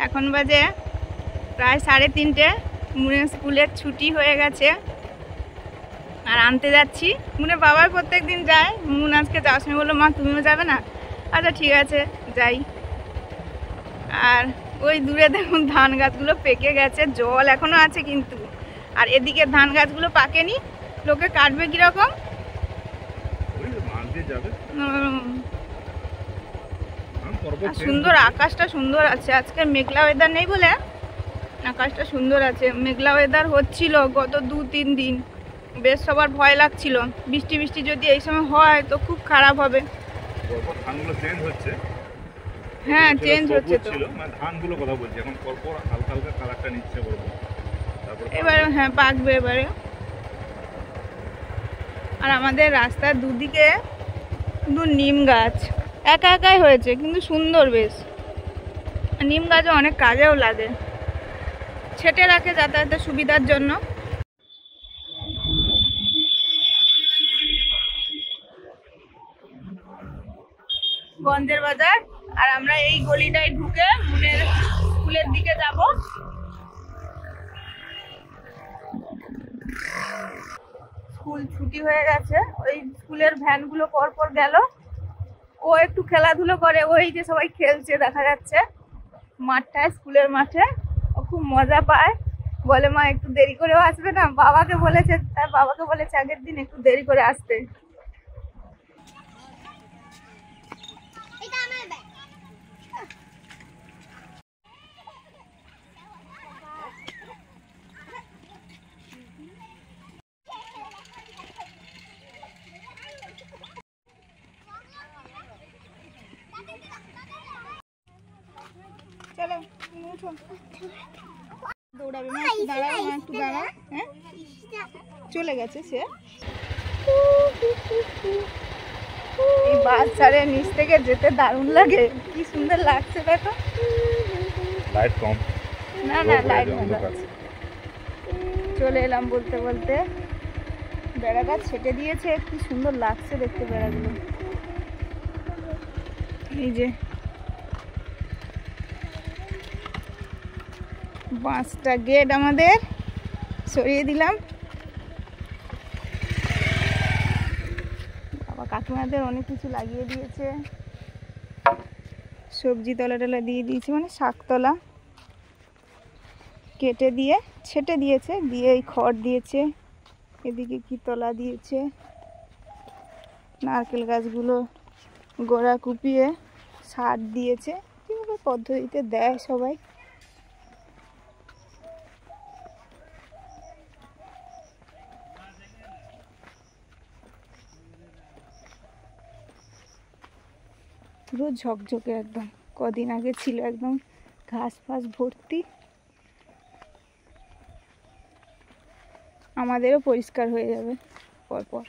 এখন বাজে প্রায় 3:30। মুনের স্কুলের ছুটি হয়ে গেছে আর আনতে যাচ্ছি। মুনের বাবার প্রত্যেক দিন যায়। মুন আজকে যাওয়ার সময় বললো, মা তুমিও যাবে না? আচ্ছা ঠিক আছে যাই। আর ওই দূরে দেখুন ধান গাছগুলো পেকে গেছে, জল এখনো আছে কিন্তু। আর এদিকে ধান গাছগুলো পাকেনি, লোকে কাটবে কিরকম। সুন্দর আকাশটা সুন্দর আছে, আজকে মেঘলা ওয়েদার নেই বলে আকাশটা সুন্দর আছে। মেঘলা ওয়েদার হচ্ছিল গত 2-3 দিন, বেশ সবার ভয় লাগছিল বৃষ্টি বৃষ্টি যদি এই সময় হয় তো খুব খারাপ হবে। হ্যাঁ চেঞ্জ হচ্ছে তো, ধানগুলো কথা বলছি এখন পরপর হালকা হালকা কালারটা নিচ্ছে এবারে। হ্যাঁ পাকবে এবারে। আর আমাদের রাস্তার দুদিকে শুধু নিম গাছ, একা একাই হয়েছে কিন্তু সুন্দর বেশ। নিম গাছও অনেক কাজেও লাগে, ছেটে রাখে যাতায়াতের সুবিধার জন্য। গঞ্জের বাজার, আর আমরা এই গলিটায় ঢুকে মুনের স্কুলের দিকে যাব। স্কুল ছুটি হয়ে গেছে, ওই স্কুলের ভ্যানগুলো পরপর গেল। ও একটু খেলাধুলো করে, ওই যে সবাই খেলছে দেখা যাচ্ছে মাঠটায়, স্কুলের মাঠে। ও খুব মজা পায়, বলে মা একটু দেরি করেও আসবে না? বাবাকে বলেছে, তার বাবাকে বলেছে আগের দিন একটু দেরি করে আসতে। চলো দৌড়াবে মা, একটু দাঁড়াও মা, একটু দাঁড়াও। হ্যাঁ চলে গেছে সে। এই বাস ছাড়ে নিচ থেকে যেতে দারুণ লাগে, কি সুন্দর লাগছে দেখো। লাইট কম, না না লাইট ভালো আছে। চলে এলাম বলতে বলতে, বেড়াটা ছেটে দিয়েছে, কি সুন্দর লাগছে দেখতে বেড়াগুলো। এই যে 5টা গেট আমাদের সরিয়ে দিলাম। বাবা কাকিমাদের অনেক কিছু লাগিয়ে দিয়েছে, সবজি তলা টলা দিয়ে দিয়েছে, মানে শাকতলা কেটে দিয়ে ছেটে দিয়েছে, দিয়ে এই খড় দিয়েছে, এদিকে কি তলা দিয়েছে, নারকেল গাছগুলো গোড়া কুপিয়ে সার দিয়েছে। কীভাবে পদ্ধতিতে দেয় সবাই। পুরো ঝকঝকে একদম, কদিন আগে ছিল একদম ঘাস ফাস ভর্তি। আমাদেরও পরিষ্কার হয়ে যাবে পরপর।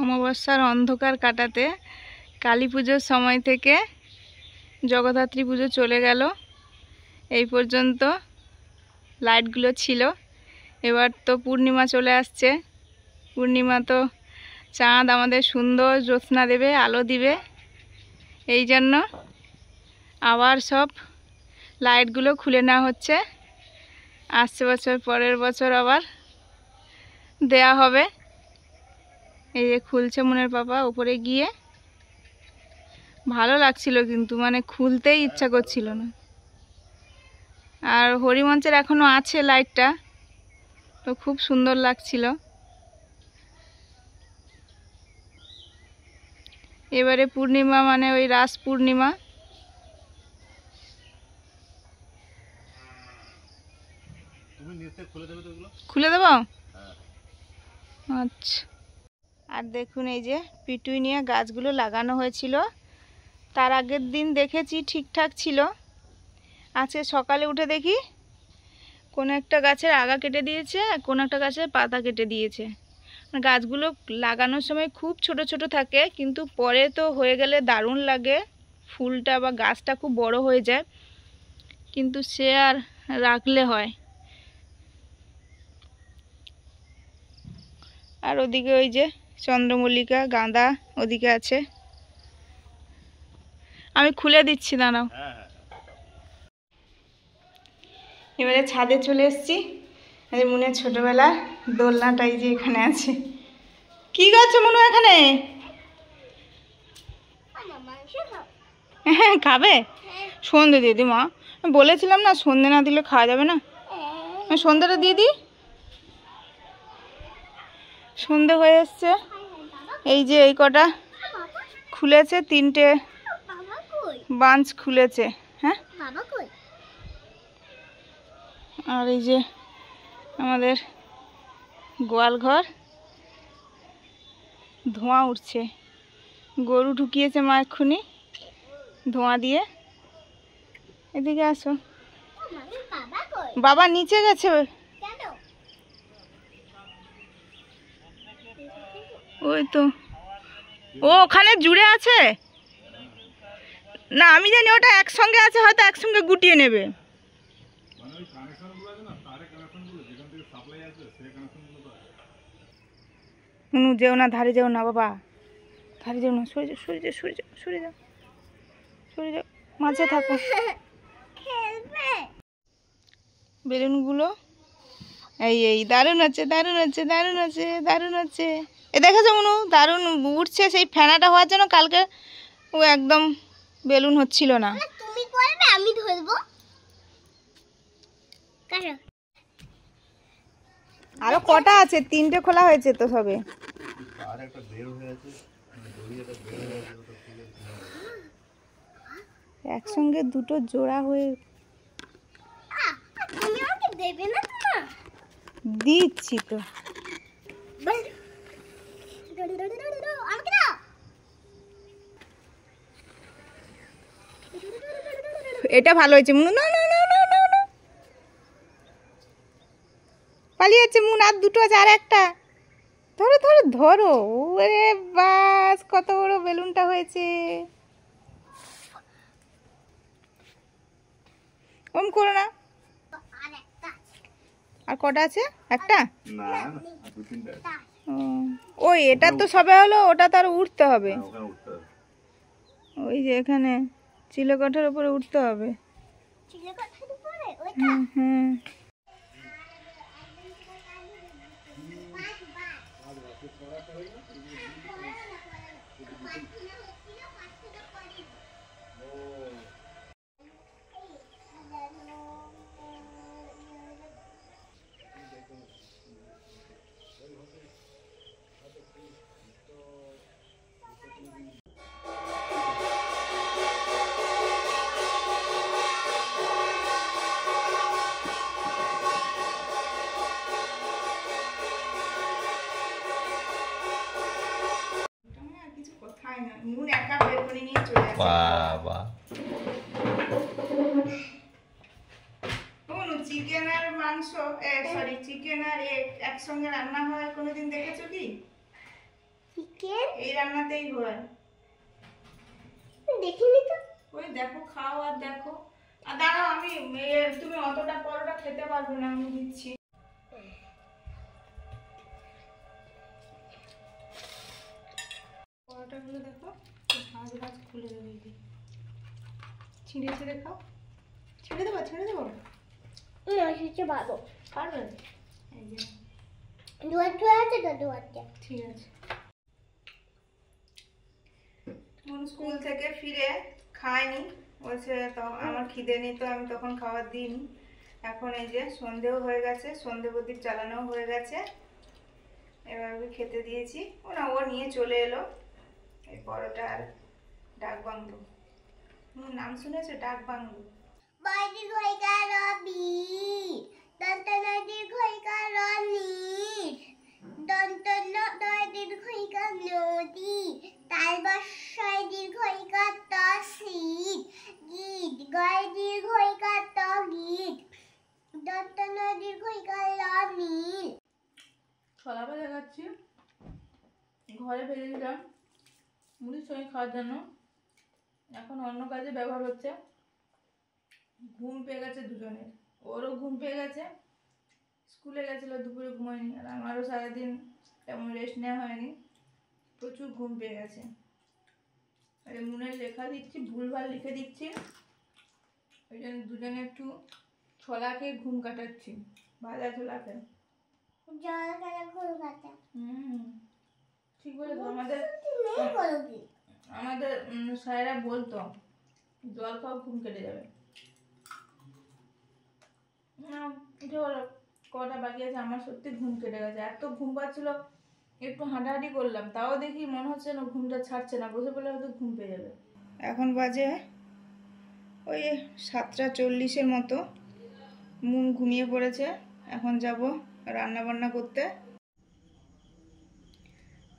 অমাবস্যার অন্ধকার কাটাতে কালী পুজোর সময় থেকে জগদ্ধাত্রী পুজো চলে গেল, এই পর্যন্ত লাইটগুলো ছিল। এবার তো পূর্ণিমা চলে আসছে, পূর্ণিমা তো চাঁদ আমাদের সুন্দর জ্যোৎস্না দেবে, আলো দিবে। এই জন্য আবার সব লাইটগুলো খুলে নেওয়া হচ্ছে। আসছে বছর, পরের বছর আবার দেয়া হবে। এই যে খুলছে মুনের পাপা উপরে গিয়ে, ভালো লাগছিল কিন্তু মানে খুলতেই ইচ্ছা করছিল না। আর হরিমঞ্চের এখনো আছে লাইটটা, তো খুব সুন্দর লাগছিল। এবারে পূর্ণিমা মানে ওই রাস পূর্ণিমা। খুলে দেবো? আচ্ছা। আর দেখুন এই যে পিটুনিয়া গাছগুলো লাগানো হয়েছিল, তার আগের দিন দেখেছি ঠিকঠাক ছিল। আজকে সকালে উঠে দেখি কোনো একটা গাছের আগা কেটে দিয়েছে, কোনো একটা গাছের পাতা কেটে দিয়েছে। গাছগুলো লাগানোর সময় খুব ছোট ছোট থাকে, কিন্তু পরে তো হয়ে গেলে দারুণ লাগে, ফুলটা বা গাছটা খুব বড় হয়ে যায়, কিন্তু সে আর রাখলে হয়। আর ওদিকে ওই যে চন্দ্রমল্লিকা, গাঁদা ওদিকে আছে। আমি খুলে দিচ্ছি, দাঁড়াও। হ্যাঁ হ্যাঁ। এবারে ছাদে চলে এসেছি। এই মনের ছোটবেলার দোলনাটাই যে এখানে আছে। কি গাছ মনু এখানে? হ্যাঁ, খাবে? সন্ধে দিয়ে দি মা, বলেছিলাম না সন্ধে না দিলে খাওয়া যাবে না। সন্ধ্যেটা দিয়ে দিই। সন্ধে হয়ে এসছে। এই যে এই কটা খুলেছে, 3টে বাঞ্চ খুলেছে। হ্যাঁ, আর এই যে আমাদের গোয়াল ঘর, ধোঁয়া উঠছে। গরু ঢুকিয়েছে মা এক্ষুনি ধোঁয়া দিয়ে। এদিকে আসো। বাবা নিচে গেছে। ওই তো, ও ওখানে জুড়ে আছে না, আমি জানি ওটা একসঙ্গে আছে, হয়তো একসঙ্গে গুটিয়ে নেবে। যেও না, ধারে যেও না বাবা, ধারে যেও না, সরে যাও, সরে যাও, সরে যাও, সরে যাও, সরে যাও, মাঝে থাকো। বেলুনগুলো এই এই দারুণ আছে, দারুণ আছে, দারুণ আছে, দারুণ আছে। এ দেখেছো মনু, দারুণ উঠছে। সেই ফেনাটা হওয়ার জন্য কালকে ও একদম বেলুন হচ্ছিল না। তুমি করবে, আমি ধরবো। আরো কটা আছে? 3টে খোলা হয়েছে তো সবে। একসঙ্গে দুটো জোড়া হয়ে তুমি আমাকে দেবে না? দিচ্ছি তো। আমাকে দাও। এটা ভালো হয়েছে মুনু। না না না না না না, পালিয়ে যাচ্ছে মুন। আর দুটো আছে, আর একটা। ধরো ধরো ধরো। ওরে বাস, কত বড় বেলুনটা হয়েছে। ওম করো না। আর কটা আছে? একটা। না না, দু তিনটা আছে। ওই এটা তো সবে হলো, ওটা তো আর উঠতে হবে। ওখানে উঠতে হবে। ওই যে এখানে চিলেকোঠার উপরে উঠতে হবে। চিলেকোঠার উপরে ওইটা? হুম। মুন একা বের করে নিয়ে চলে আসে। বাবা, চিকেন আর মাংস, সরি চিকেন আর এগ একসঙ্গে রান্না হয় কোনোদিন দেখেছো কি? চিকেন এই রান্নাতেই হয়। দেখিনি তো। ওই দেখো, খাও আর দেখো। আর দাঁড়াও, আমি তুমি অতটা পরোটা খেতে পারবে না, আমি দিচ্ছি। পরোটাগুলো দেখো, ভাজ ভাজ খুলে দেবে। ছিঁড়ে ছিঁড়ে খাও। ছেড়ে দেবো, ছেড়ে দেবো। সেটা ভালো। পারবে? এই যে দুয়ারটা আছে তো, দুয়ারটা। ঠিক আছে। স্কুল থেকে ফিরে খায়নি, বলছে তো আমার খিদে নেই, তো আমি তখন খাবার দিইনি। এখন এই যে সন্ধেও হয়ে গেছে, সন্ধে প্রদীপ জ্বালানো হয়ে গেছে। এবার ওকে খেতে দিয়েছি। ও নিয়ে চলে এলো এই পরোটা আর ডাক বাংলো। নাম শুনেছো? ডাক বাংলো। বাইরে ঘই কারবি দন্তনাদির ঘই কারনির দন্তন দয়দির ঘই কানদি তালবাসায় দীর্ঘই কাত শীত গীত গায় দীর্ঘই কাত গীত দন্তনাদির ঘই কারনির। ছোলা ভাজা খাচ্ছি, ঘরে ভেজে দিলাম মুড়ির সঙ্গে খাওয়ার জন্য। এখন অন্য কাজে ব্যবহার হচ্ছে। ঘুম পেয়ে গেছে দুজনের, ওরও ঘুম পেয়ে গেছে, স্কুলে গেছিলো দুপুরে ঘুমায়নি, আর আমারও সারাদিন তেমন রেস্ট নেওয়া হয়নি। প্রচুর ঘুম পেয়ে গেছে। আরে মনের লেখা দিচ্ছি, ভুলভাল লিখে দিচ্ছি, ওই জন্য দুজনে একটু ছোলা খেয়ে ঘুম কাটাচ্ছি, ভাজা ছোলা খেয়ে। জল খেলা ঘুম কাটা ঠিক বলেছো। আমাদের স্যারেরা বলতো জল খাও ঘুম কেটে যাবে। উঠে বলো কটা বাকি আছে। আমার সত্যি ঘুম কেটে গেছে, এত ঘুম পাচ্ছিল। একটু হাঁটাহাঁটি করলাম, তাও দেখি মনে হচ্ছে না ঘুমটা ছাড়ছে না, বসে পড়লে হয়তো ঘুম পেয়ে যাবে। এখন বাজে ওই 7:40 মতো। মন ঘুমিয়ে পড়েছে। এখন যাব রান্না বান্না করতে।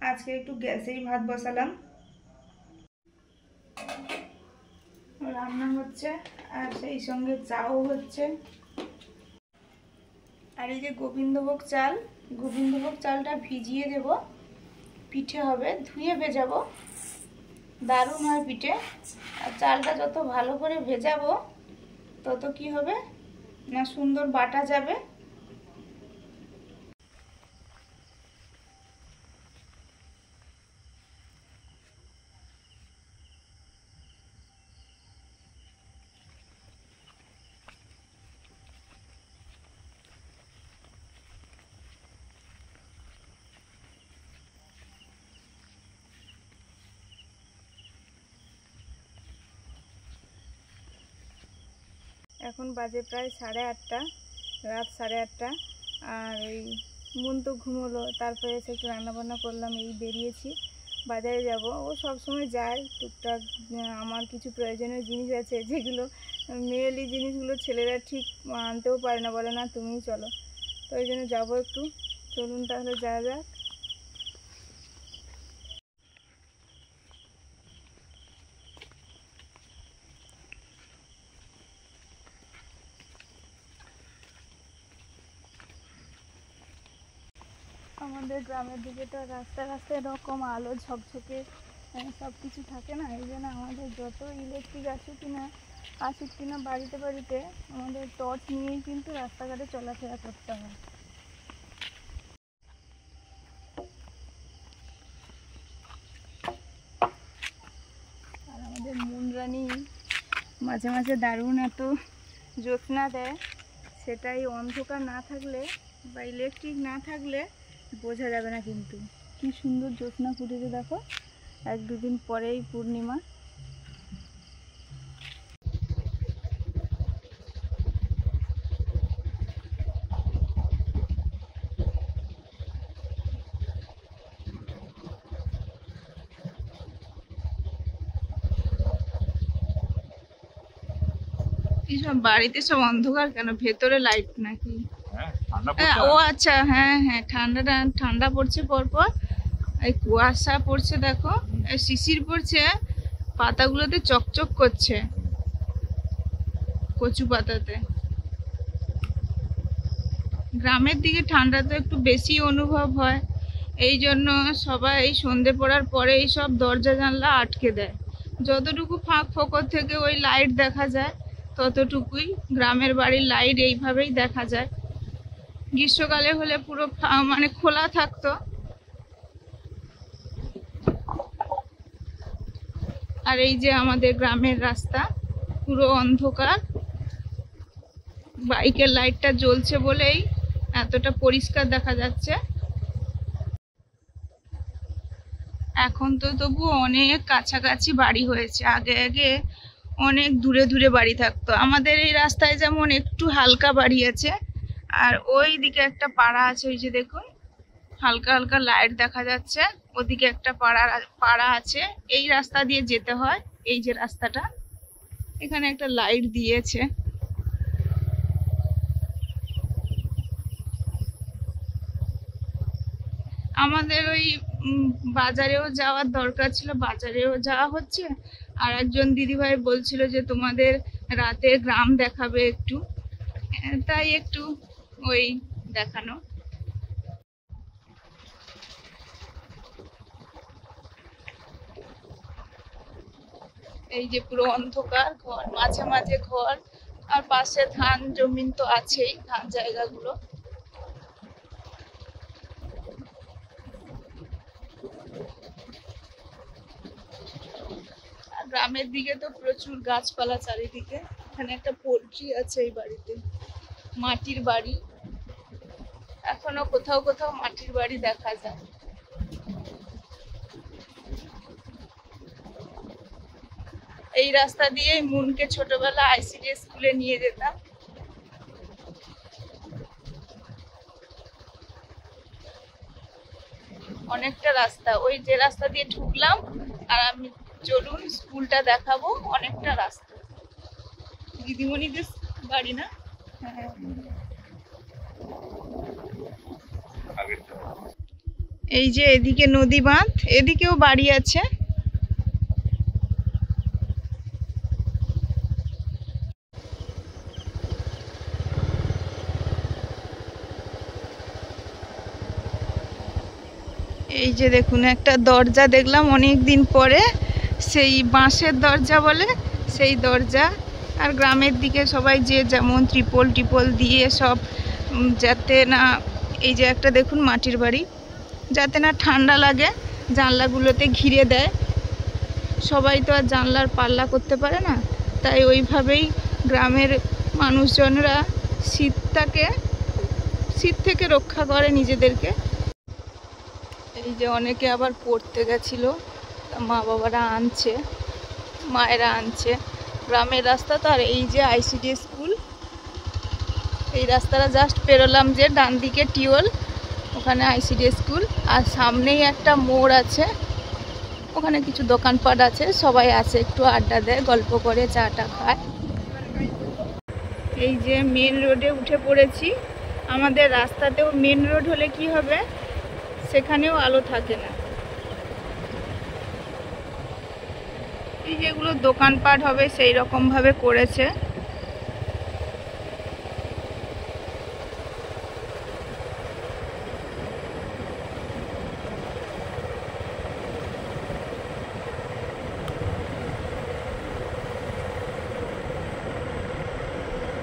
আজকে একটু গ্যাসেই ভাত বসালাম, রান্না হচ্ছে আর সেই সঙ্গে চাও হচ্ছে। আর এই যে গোবিন্দভোগ চাল, গোবিন্দভোগ চালটা ভিজিয়ে দেব, পিঠে হবে, ধুয়ে ভেজাবো, দারুণ হয় পিঠে। আর চালটা যত ভালো করে ভেজাবো তত কি হবে না সুন্দর বাটা যাবে। এখন বাজে প্রায় 8:30, রাত 8:30। আর ওই মন তো ঘুমোলো, তারপরে এসে একটু রান্নাবান্না করলাম, এই বেরিয়েছি, বাজারে যাব। ও সবসময় যায় টুকটাক। আমার কিছু প্রয়োজনীয় জিনিস আছে যেগুলো মেয়েলি জিনিসগুলো ছেলেরা ঠিক আনতেও পারে না, বলে না তুমিই চলো, তো ওই জন্য যাবো একটু। চলুন তাহলে যাওয়া যাক। আমাদের গ্রামের দিকে তো রাস্তায় রাস্তায় এরকম আলো ঝকঝকে সব কিছু থাকে না, এই জন্য আমাদের যত ইলেকট্রিক আসুক কিনা বাড়িতে বাড়িতে আমাদের টর্চ নিয়েই কিন্তু রাস্তাঘাটে চলাফেরা করতে হয়। আর আমাদের মুনরানি মাঝে মাঝে দারুণ এত জ্যোৎস্না দেয়, সেটাই অন্ধকার না থাকলে বা ইলেকট্রিক না থাকলে বোঝা যাবে না। কিন্তু কি সুন্দর জ্যোৎস্না ফুটেছে দেখো, 1-2 দিন পরেই পূর্ণিমা। এইসব বাড়িতে সব অন্ধকার কেন, ভেতরে লাইট নাকি? ও আচ্ছা, হ্যাঁ হ্যাঁ, ঠান্ডা পড়ছে পরপর, এই কুয়াশা পড়ছে দেখো, শিশির পড়ছে, পাতাগুলোতে চকচক করছে, কচু পাতাতে। গ্রামের দিকে ঠান্ডা তো একটু বেশি অনুভব হয়, এই জন্য সবাই এই সন্ধে পড়ার পরে এই সব দরজা জানলা আটকে দেয়। যতটুকু ফাঁক ফোকর থেকে ওই লাইট দেখা যায় ততটুকুই। গ্রামের বাড়ির লাইট এইভাবেই দেখা যায়। গ্রীষ্মকালে হলে পুরো মানে খোলা থাকতো। আর এই যে আমাদের গ্রামের রাস্তা পুরো অন্ধকার, বাইকের লাইটটা জ্বলছে বলেই এতটা পরিষ্কার দেখা যাচ্ছে। এখন তো তবু অনেক কাছাকাছি বাড়ি হয়েছে, আগে আগে অনেক দূরে দূরে বাড়ি থাকতো। আমাদের এই রাস্তায় যেমন একটু হালকা বাড়ি আছে, আর ওই দিকে একটা পাড়া আছে, ওই যে দেখুন হালকা হালকা লাইট দেখা যাচ্ছে, ওদিকে একটা পাড়া আছে। এই রাস্তা দিয়ে যেতে হয়, এই যে রাস্তাটা, এখানে একটা লাইট দিয়েছে। আমাদের ওই বাজারেও যাওয়ার দরকার ছিল, বাজারেও যাওয়া হচ্ছে। আর একজন দিদিভাই বলছিল যে তোমাদের রাতে গ্রাম দেখাবে একটু, তাই একটু ওই দেখানো। এই যে পুরো অন্ধকার, ঘর মাঝে মাঝে ঘর, আর পাশে ধান জমিন তো আছেই, ধান জায়গাগুলো। গ্রামের দিকে তো প্রচুর গাছপালা চারিদিকে। এখানে একটা পোল্ট্রি আছে এই বাড়িতে, মাটির বাড়ি, এখনো কোথাও কোথাও মাটির বাড়ি দেখা যায়। এই রাস্তা দিয়ে মুনকে ছোটবেলা আইসিডি স্কুলে নিয়ে যেতাম। অনেকটা রাস্তা, ওই যে রাস্তা দিয়ে ঢুকলাম আর আমি চলুন স্কুলটা দেখাবো, অনেকটা রাস্তা। দিদিমণিদের বাড়ি না? হ্যাঁ। এই যে এদিকে নদী বাঁধ, এদিকেও বাড়ি আছে। এই যে দেখুন একটা দরজা দেখলাম অনেক দিন পরে, সেই বাঁশের দরজা বলে সেই দরজা। আর গ্রামের দিকে সবাই যে যেমন ত্রিপল দিয়ে সব, যাতে না, এই যে একটা দেখুন মাটির বাড়ি, যাতে না ঠান্ডা লাগে জানলাগুলোতে ঘিরে দেয়। সবাই তো আর জানলার পাল্লা করতে পারে না, তাই ওইভাবেই গ্রামের মানুষজনরা শীত থেকে রক্ষা করে নিজেদেরকে। এই যে অনেকে আবার পড়তে গেছিল, মা বাবারা আনছে, মায়েরা আনছে। গ্রামের রাস্তা তো, আর এই যে আইসিডি স্কুল, এই রাস্তাটা জাস্ট পেরোলাম যে ডান দিকে টিউবওয়েল, ওখানে আইসিডি স্কুল। আর সামনেই একটা মোড় আছে, ওখানে কিছু দোকানপাট আছে, সবাই আসে একটু আড্ডা দেয়, গল্প করে, চাটা খায়। এই যে মেন রোডে উঠে পড়েছি। আমাদের রাস্তাতেও মেন রোড হলে কি হবে, সেখানেও আলো থাকে না। এই যেগুলো দোকানপাট হবে সেই রকম ভাবে করেছে।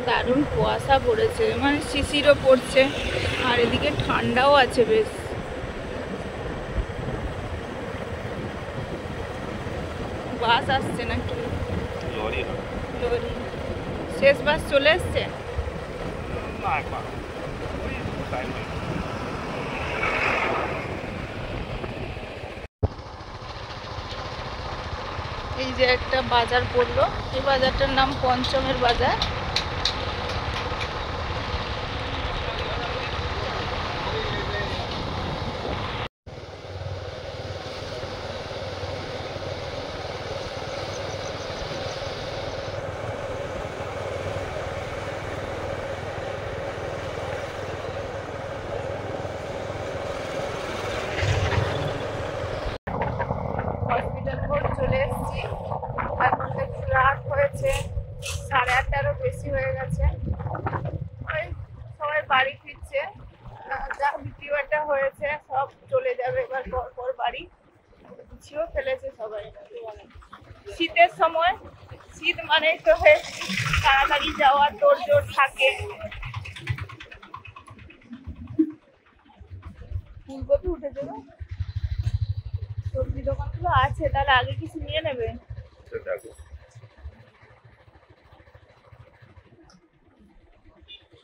দারুণ কুয়াশা পড়েছে, মানে শিশিরও পড়ছে, আর এদিকে ঠান্ডাও আছে বেশ। বাস আসছে নাকি? লরি। শেষ বাস চলে এসছে। এই যে একটা বাজার পড়লো, এই বাজারটার নাম পঞ্চমের বাজার। চলে এসেছি, এখন একটু রাত হয়েছে, 8:30-ও বেশি হয়ে গেছে। ওই সবাই বাড়ি ফিরছে, যা বিক্রিবাটা হয়েছে সব চলে যাবে এবার পর বাড়ি, গুছিয়েও ফেলেছে সবাই। শীতের সময়, শীত মানেই তো তাড়াতাড়ি যাওয়া, তোড়জোড় থাকে। ফুলকপি উঠেছে না, সবজি দোকানগুলো আছে, তাহলে আগে কিছু নিয়ে নেবে।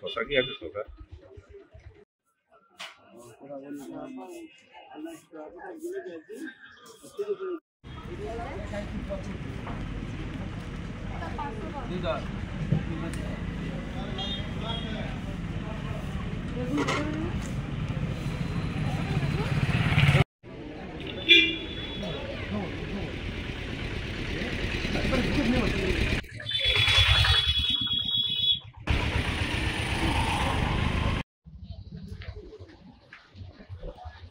শশা কি আছে? শশা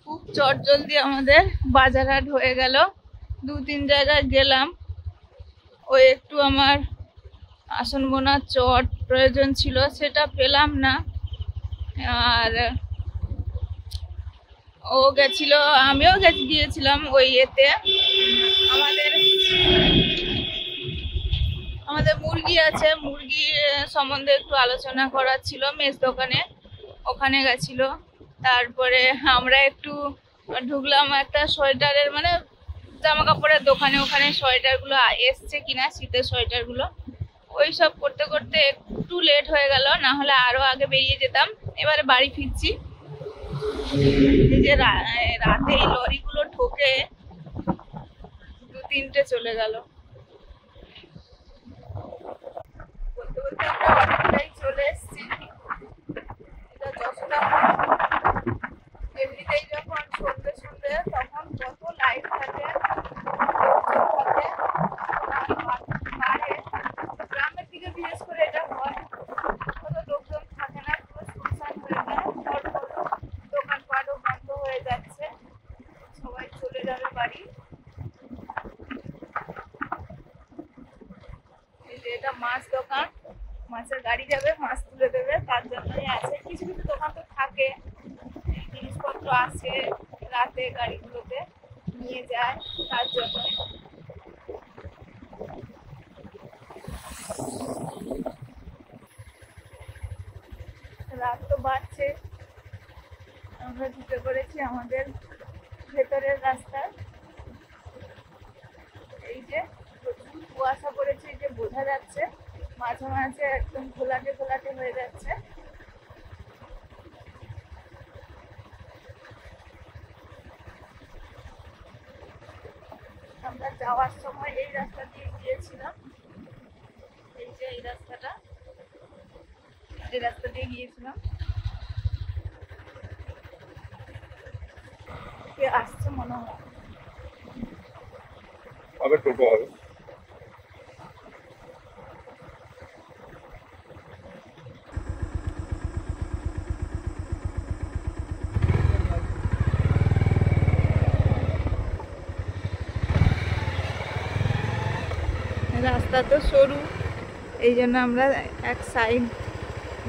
খুব চটজলদি আমাদের বাজার হাট হয়ে গেল। 2-3 জায়গায় গেলাম, ওই একটু আমার আসন বোনা চট প্রয়োজন ছিল, সেটা পেলাম না। আর ও গেছিল, আমিও গিয়েছিলাম ওই এতে। আমাদের মুরগি আছে, মুরগি সম্বন্ধে একটু আলোচনা করার ছিল মেস দোকানে, ওখানে গেছিল। তারপরে আমরা একটু ঢুকলাম একটা সোয়েটারের, মানে জামা কাপড়ের দোকানে ওখানে সোয়েটারগুলো এসছে কিনা, শীতের সোয়েটারগুলো, ওই সব করতে করতে একটু লেট হয়ে গেল, না হলে আরো আগে বেরিয়ে যেতাম। এবারে বাড়ি ফিরছি। এই যে রাতে এই লরিগুলো ঠোকে 2-3টে চলে গেল। বলতে বলতে আমরা অনেকটাই চলে এসেছি। এটা যশোদা এমনিতেই যখন সন্ধ্যে সন্ধ্যে তখন কত লাইট থাকে, গ্রামের দিকে বিশেষ করে এটা হয়, কত লোকজন থাকে না, পুরো শুনশান হয়ে যায়। দোকানপাটও বন্ধ হয়ে যাচ্ছে, সবাই চলে যাবে বাড়ি। এই যে এটা মাছ দোকান, মাছের গাড়ি যাবে, মাছ তুলে দেবে, তার জন্যই আছে। কিছু কিছু দোকান তো থাকে, জিনিসপত্র আসে রাতে গাড়িগুলোতে নিয়ে যায়, তার জন্য। রাত তো বাড়ছে, আমরা ঢুকে পড়েছি আমাদের ভেতরের রাস্তায়। এই যে প্রচুর কুয়াশা পড়েছে, এই যে বোঝা যাচ্ছে, মাঝে মাঝে একদম ঘোলাটে ঘোলাটে হয়ে যাচ্ছে। আমরা যাওয়ার সময় এই রাস্তা দিয়ে গিয়েছিলাম, এই যে এই রাস্তাটা, এই রাস্তা দিয়ে গিয়েছিলাম। কে আসছে মনে হয়, আবার টোটো হবে। রাস্তা তো সরু, এই জন্য আমরা এক সাইড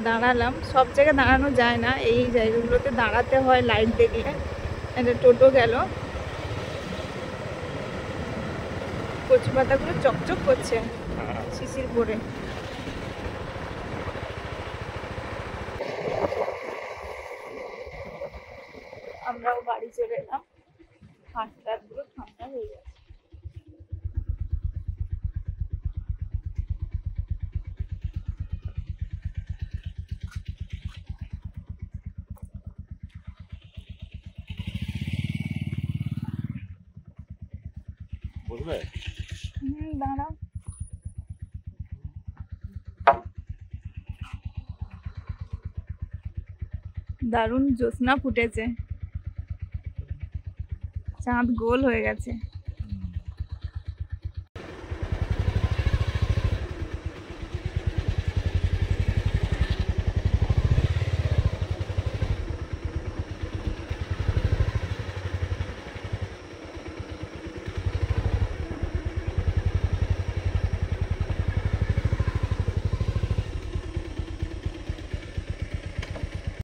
দাঁড়ালাম। সব জায়গায় দাঁড়ানো যায় না, এই জায়গাগুলোতে দাঁড়াতে হয় লাইট দেখলে। একটা টোটো গেল, কচু পাতাগুলো চকচক করছে শিশির পরে। আমরাও বাড়ি চলে এলাম, হাত টাতগুলো ঠান্ডা হয়ে গেছে। বুঝলে? দাঁড়াও, দারুণ জ্যোৎস্না ফুটেছে, চাঁদ গোল হয়ে গেছে।